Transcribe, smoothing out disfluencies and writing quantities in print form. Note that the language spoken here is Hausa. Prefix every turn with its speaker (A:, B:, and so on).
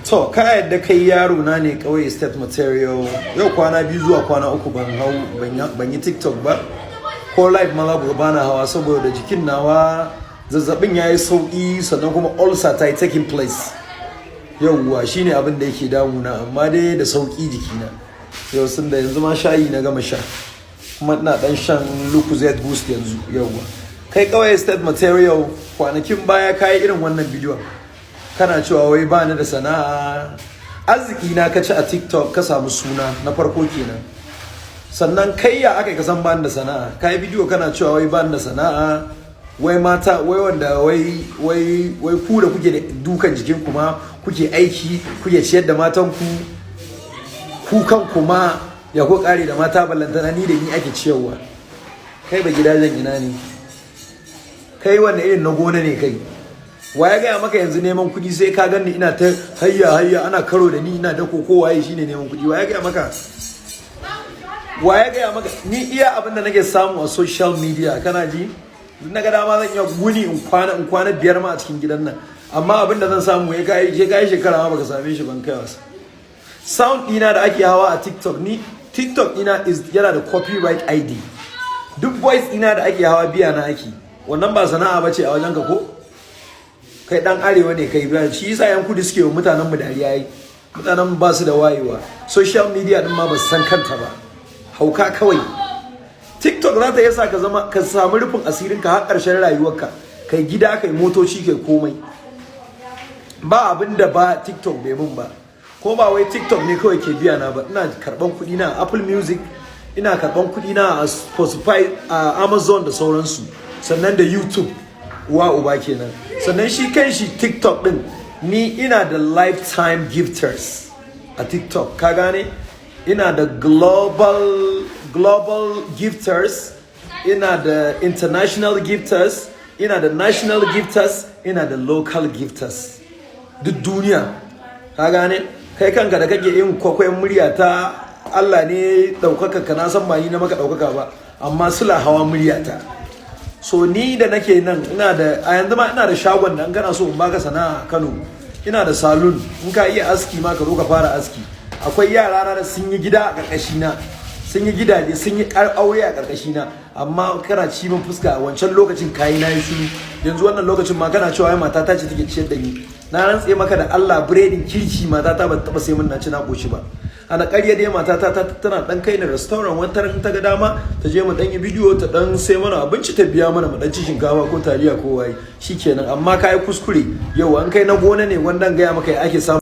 A: To ka yadda kai yaro na ne kauye state material yau kwana 2 zuwa kwana 3 ban yi TikTok ba ko live ma za bana hawa saboda jikin nawa zazzabin yayi sauki sannan kuma ulcer ta yi taking place. Yauwa shine abin da yake damuna amma dai da sauki jikina. Yau sun da yanzu ma shayi na gama sha kuma ina dan shan Lucozade boost yanzu yauwa. Kai kauye state material kwanakin baya kai irin wannan bidiyon kana cewa wai ba ni da sana'a, arziki na ka ci a TikTok ka samu suna na farko kenan. Sannan kai ya aka ka san ba ni da sana'a, kai bidiyo kana cewa wai ba ni da sana'a, wai mata wai wanda wai ku da kuke da dukan jikin kuma kuke aiki kuke ciyar da matan ku kan kuma ya ko kare da mata ballantana ni da ni ake ciyarwa. Kai ba gidajen ina ne? Kai wanda irin na gona ne kai? Wa ya gaya maka yanzu neman kuɗi sai ka ganni ina ta hayya ana karo da ni ina dako ko waye shine neman kuɗi? Wa ya gaya maka? Wa ya gaya maka? Ni iya abin da nake samu a social media kana ji? Na ga dama zan iya guni in kwana 5 ma a cikin gidan nan, amma abin da zan samu ya kai shekara ma baka same shi ban kai wasa. Sound ɗina da ake hawa a TikTok ɗina yana da copyright ID. Duk voice ɗina da ake hawa biya na ake. Wannan ba sana'a bace a wajen ka ko? Kai dan arewa ne kai biya, shi yasa yan kudu suke wa mutanen mu dariya yi. Mutanen ba su da wayewa, social media din ma ba su san kanta ba, hauka kawai. TikTok za ta yasa ka samu rufin asirin ka har ƙarshen rayuwarka, kai gida kai motoci kai komai. Ba abin da ba TikTok bai mun ba, ko ba wai TikTok ne kawai ke biya na ba, ina karban kuɗi na Apple Music, ina karban kuɗi na a Spotify, a Amazon da sauransu, sannan da YouTube. Wa uba kenan. Sannan shi kan shi TikTok din ni ina da lifetime gifters a TikTok, ka gane? Ina da global gifters, ina da international gifters, ina da national gifters, ina da local gifters. Duk duniya, ka gane? Kai kanka da kake yin kwakwayen murya ta Allah ne daukaka ka, na san ba ni na maka daukaka ba, amma sula hawa murya ta. So ni da nake nan a yanzu ma ina da shagon da in kana so in baka sana'a a Kano, ina da salon, in ka iya aski ma ka zo ka fara aski. Akwai yara da sun yi gida a karkashi na, sun yi gidaje, sun yi aure a karkashi na, amma kana ci min fuska a wancan lokacin kayi na yi shiru. Yanzu wannan lokacin ma kana cewa ai matata ce take ciyar da ni. Na rantse maka da Allah biredin kirki matata ba ta taba sai min na ci na koshi ba. Ana ƙarya dai matata tana dan kai na restaurant wata ran ta ga dama ta je mu dan yi bidiyo ta dan sai mana abinci ta biya mana mu dan ci shinkafa ko taliya ko waye shikenan, amma kai kuskure. Yau an kai na gona ne wannan gaya maka ake samu